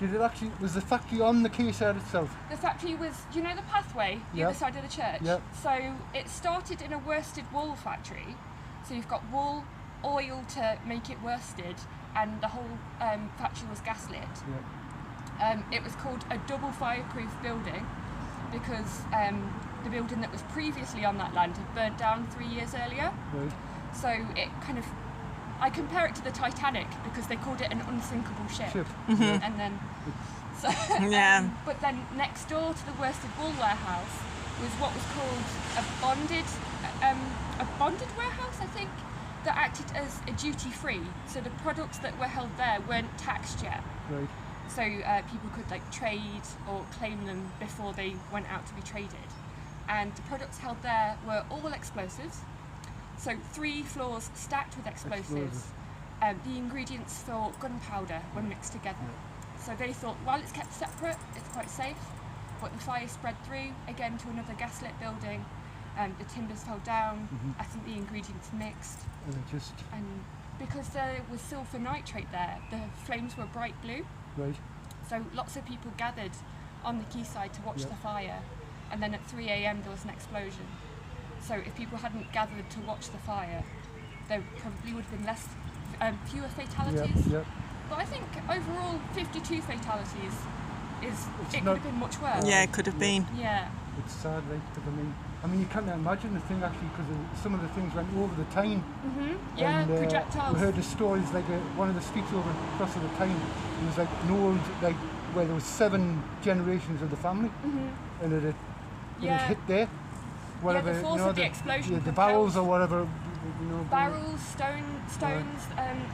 Did it actually, was the factory on the quayside itself? The factory was, do you know the pathway, the other side of the church? Yep. So it started in a worsted wool factory. So you've got wool, oil to make it worsted, and the whole factory was gaslit. Yep. It was called a double fireproof building because the building that was previously on that land had burnt down 3 years earlier. Right. So it kind of, I compare it to the Titanic because they called it an unsinkable ship. Mm-hmm. And then, so, but then next door to the worsted wool warehouse was what was called a bonded warehouse, I think, that acted as a duty-free. So the products that were held there weren't taxed yet. Right. So people could like trade or claim them before they went out to be traded. And the products held there were all explosives. So 3 floors stacked with explosives. The ingredients for gunpowder were mixed together. Yeah. So they thought, while it's kept separate, it's quite safe. But the fire spread through, again to another gaslit building. The timbers fell down. I think the ingredients mixed. And because there was silver nitrate there, the flames were bright blue. Right. So lots of people gathered on the quayside to watch the fire. And then at 3 a.m. there was an explosion. So if people hadn't gathered to watch the fire, there probably would have been fewer fatalities. Yep. But I think overall 52 fatalities could have been much worse. Yeah, it could have been. Yeah. It's sad, right? Because I mean, you can't imagine the thing actually, because some of the things went over the Tyne. Yeah, and, projectiles. We heard the stories like one of the streets over across the Tyne. It was like an old, where there was 7 generations of the family, and it had hit there. Whatever, the force of the explosion. The barrels or whatever. Barrels, stones.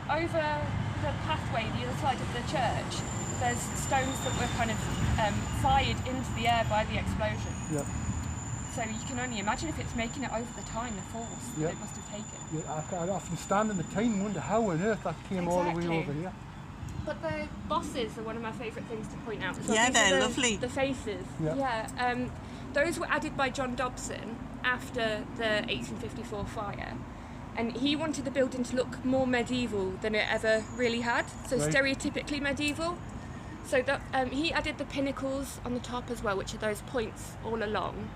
Over the pathway, the other side of the church, there's stones that were kind of fired into the air by the explosion. Yeah. So you can only imagine if it's making it over the Tyne, the force that it must have taken. Yeah, I often stand in the Tyne and wonder how on earth that came all the way over here. But the bosses are one of my favourite things to point out. Yeah, they're lovely. The faces. Yeah. Those were added by John Dobson after the 1854 fire. And he wanted the building to look more medieval than it ever really had. So stereotypically medieval. So that he added the pinnacles on the top as well, which are those points all along.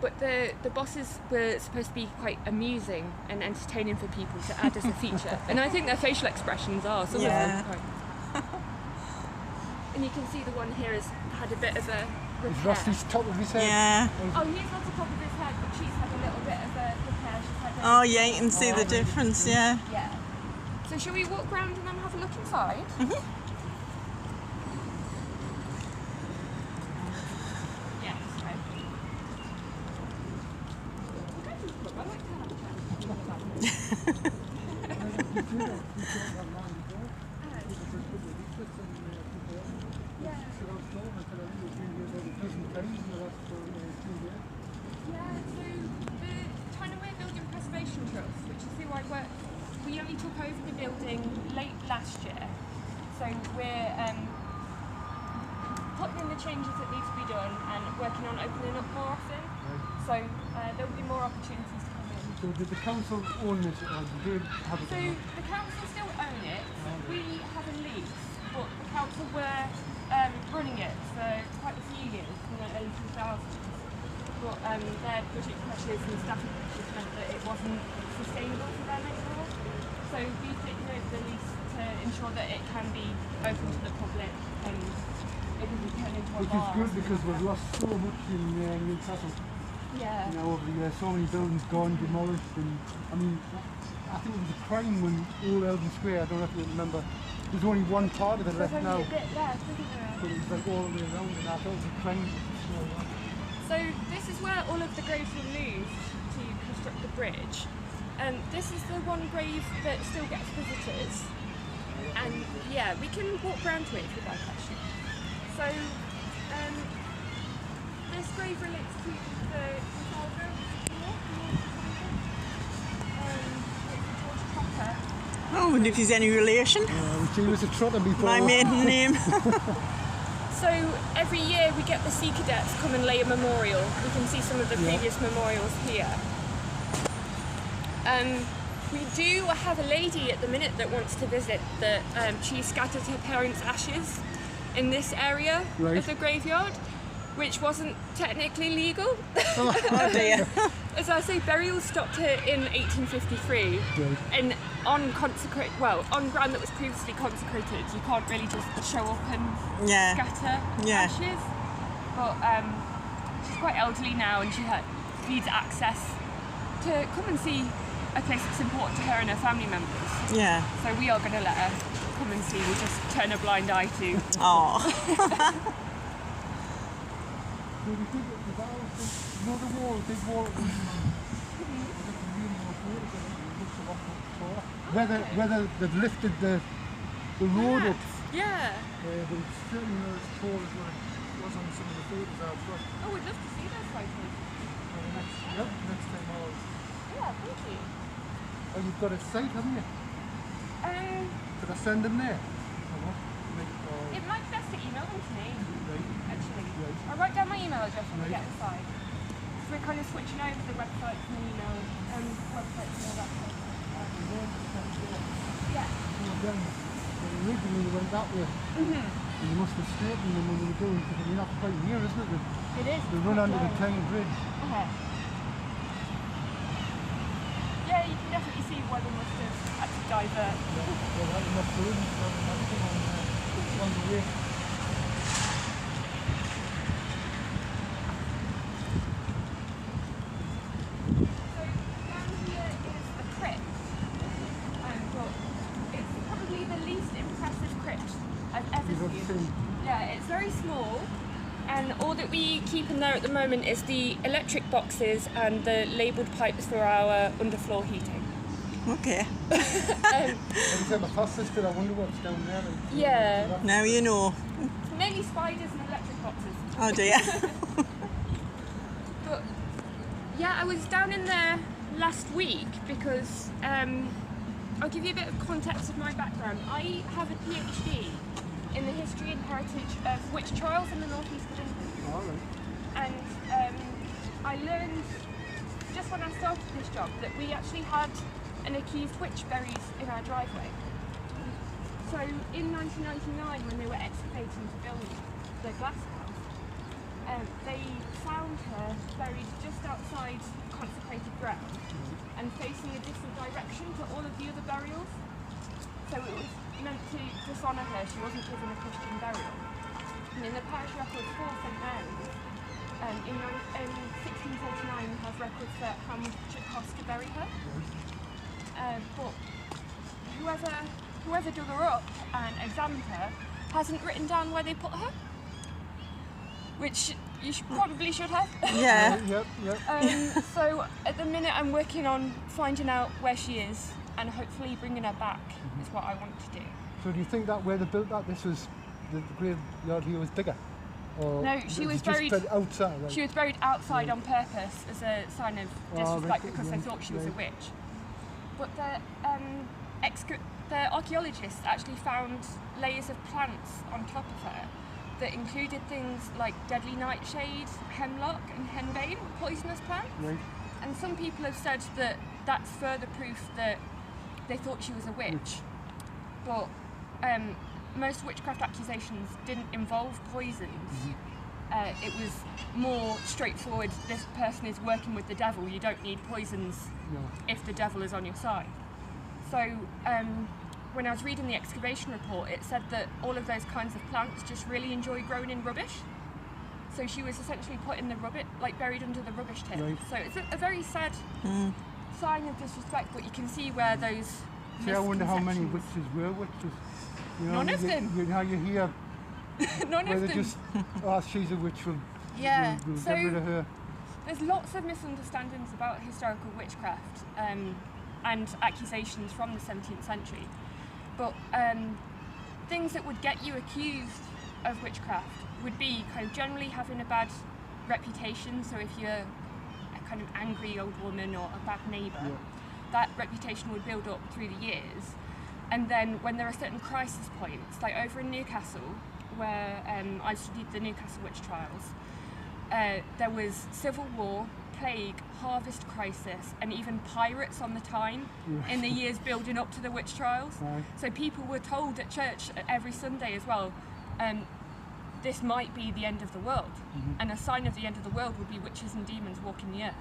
But the bosses were supposed to be quite amusing and entertaining for people to add as a feature. And I think their facial expressions are. Some of them quite. And you can see the one here has had a bit of a repair. He's lost his top of his head. Yeah. Oh, he's lost the top of his head, but she's had a little bit of a repair. She's had Oh yeah, you can see the difference, yeah. Yeah. So shall we walk round and then have a look inside? Yeah, that's right. I like to have a chat. We only took over the building late last year, so we're putting in the changes that need to be done and working on opening up more often. So there will be more opportunities to come in. So did the council own this, or did they have it? So the council still own it. We have a lease, but the council were running it for quite a few years in the early 2000s. But their budget pressures and staffing pressures meant that it wasn't sustainable for them anymore. So we've taken over the lease to ensure that it can be open to the public and it doesn't turn into a bar. Which is good because we've lost so much in Newcastle. Yeah. You know, over the years, so many buildings gone, demolished, and I mean, I think it was a crime when Old Eldon Square, I don't know if you remember, there's only one part of it left now. There's only a bit left, isn't there? But it was like all the way around, and I thought it was a crime. So this is where all of the graves were moved to construct the bridge. This is the one grave that still gets visitors. And yeah, we can walk around to it if you'd like actually. So this grave relates to the father Oh, I wonder if he's any relation. She was a trotter before. My maiden name. So every year we get the Sea Cadets come and lay a memorial. We can see some of the previous memorials here. We do have a lady at the minute that wants to visit that she scattered her parents' ashes in this area Right. of the graveyard, which wasn't technically legal. Oh dear. As I say, burials stopped here in 1853, Right. and on ground that was previously consecrated, you can't really just show up and Yeah. scatter Yeah. ashes. But she's quite elderly now, and she needs access to come and see a place that's important to her and her family members. Yeah. So we are going to let her come and see. We'll just turn a blind eye to. Oh. So do you think that the wall, big wall, whether they've lifted the road up, Yeah. but it's certainly not as tall as what it was on some of the photos I've got. Oh, we'd love to see those photos. Next time I'll... Yeah, thank you. Oh, you've got a site, haven't you? Could I send them there? It might be best to email them to me, Right. actually. Right. I'll write down my email address when we Right. get inside. So we're kind of switching over the websites and the email websites and all that stuff. Yeah. Originally they went that way. And you must have straightened them when they were doing, because they're not quite near, isn't it? It is. They run under the tiny bridge. Yeah, you can definitely see why they must have had to divert. Well, that enough room on the way. So down here is a crypt, but it's probably the least impressive crypt I've ever You've ever seen. seen. Yeah, it's very small, and all that we keep in there at the moment is the electric boxes and the labelled pipes for our underfloor heating. Okay. Every time I pass this bit, I wonder what's down there. Yeah. Now you know. Mainly spiders and electric boxes. Oh dear. But yeah, I was down in there last week because I'll give you a bit of context of my background. I have a PhD in the history and heritage of witch trials in the northeast of England. All right. And I learned just when I started this job that we actually had an accused witch buried in our driveway. So in 1999, when they were excavating to build the glass house, they found her buried just outside consecrated ground and facing a different direction to all of the other burials. So it was meant to dishonour her. She wasn't given a Christian burial. And in the parish records for St Mary's, in 1649 we have records for how much it cost to bury her. But whoever dug her up and examined her hasn't written down where they put her, which you probably should have. Yeah. Yep. So at the minute I'm working on finding out where she is and hopefully bringing her back is what I want to do. So do you think that where they built that, this was, the graveyard here was bigger? Or No, she was just buried outside, right? She was buried outside on purpose as a sign of disrespect because they thought she was a right. witch. But the archaeologists actually found layers of plants on top of her that included things like deadly nightshade, hemlock and henbane, poisonous plants. Right. And some people have said that that's further proof that they thought she was a witch. But most witchcraft accusations didn't involve poisons. It was more straightforward, this person is working with the devil, you don't need poisons No. if the devil is on your side. So when I was reading the excavation report, it said that all of those kinds of plants just really enjoy growing in rubbish. So she was essentially put in the rubbish, like buried under the rubbish tip. Right. So it's a very sad sign of disrespect, but you can see where those See, I wonder how many misconceptions- witches were witches. You know, None of them. You know, you hear None where of they them. just, oh, she's a witch, Yeah, we'll so get rid of her. there's lots of misunderstandings about historical witchcraft and accusations from the 17th century. But things that would get you accused of witchcraft would be kind of generally having a bad reputation. So if you're a kind of angry old woman or a bad neighbour, Yeah. that reputation would build up through the years. And then when there are certain crisis points, like over in Newcastle, where I studied the Newcastle witch trials, there was civil war, plague, harvest crisis, and even pirates on the Tyne in the years building up to the witch trials. Right. So people were told at church every Sunday as well, this might be the end of the world, and a sign of the end of the world would be witches and demons walking the earth.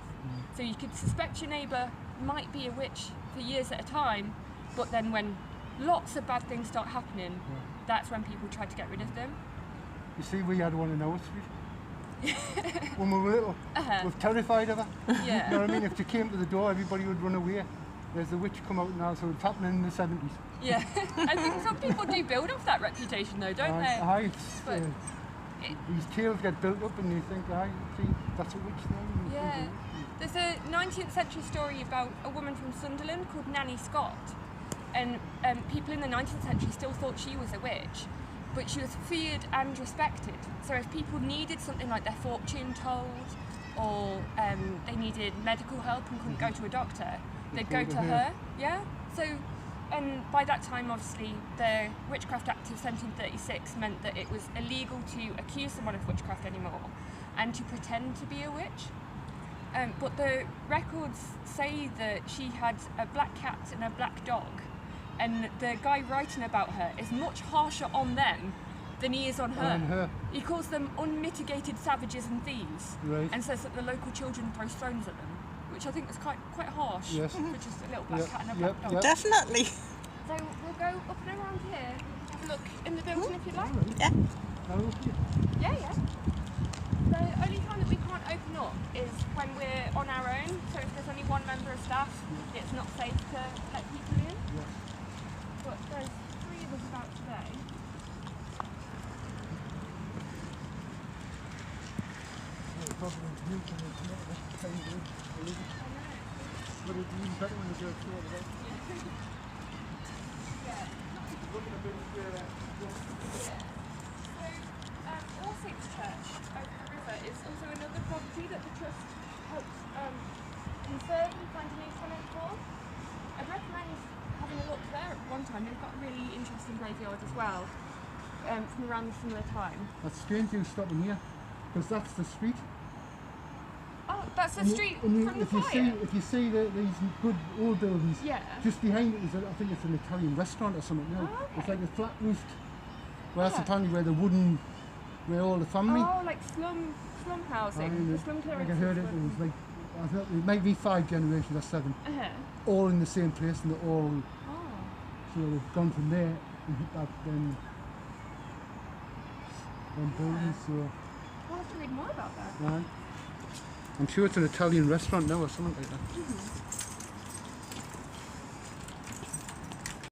So you could suspect your neighbour might be a witch for years at a time, but then when lots of bad things start happening, that's when people try to get rid of them. You see, we had one in our street. When we were little, we were terrified of her. Yeah. You know what I mean? If she came to the door, everybody would run away. There's the witch come out now, so it's happening in the 70s. Yeah. I think some people do build off that reputation though, don't they? Aye, But these tales get built up and you think, aye, see, that's a witch now. yeah. There's a 19th century story about a woman from Sunderland called Nanny Scott, and people in the 19th century still thought she was a witch, but she was feared and respected. So if people needed something like their fortune told, or they needed medical help and couldn't go to a doctor, they'd go to her. Yeah. So, and by that time, obviously, the Witchcraft Act of 1736 meant that it was illegal to accuse someone of witchcraft anymore, and to pretend to be a witch. But the records say that she had a black cat and a black dog, and the guy writing about her is much harsher on them than he is on her. He calls them unmitigated savages and thieves, and says that the local children throw stones at them, which I think is quite harsh for just a little black cat and a black dog. Definitely. So we'll go up and around here, have a look in the building if you'd like. Yeah. Yeah. The only time that we can't open up is when we're on our own, so if there's only one member of staff, it's not safe to let people in. But there's 3 of us about today. But it's even better when you go through it. All Saints Church over the river is also another property that the Trust helps conserve and find a new tenant for. I'd recommend having a look there at one time. They've got a really interesting graveyard as well, from around a similar time. That's strange you stopping here, because that's the street. Oh, that's the street And from the if you fire? if you see these good old buildings, Yeah. just behind it is, I think it's an Italian restaurant or something now. Oh, okay. It's like a flat roofed, well that's Yeah. apparently where all the family. Oh, like slum housing, the slum Like clearance. I heard it was like, I thought it might be 5 generations or 7, all in the same place, and they're all, so they've gone from there and hit that then buildings, so. We'll have to read more about that. Right. I'm sure it's an Italian restaurant now or something like that.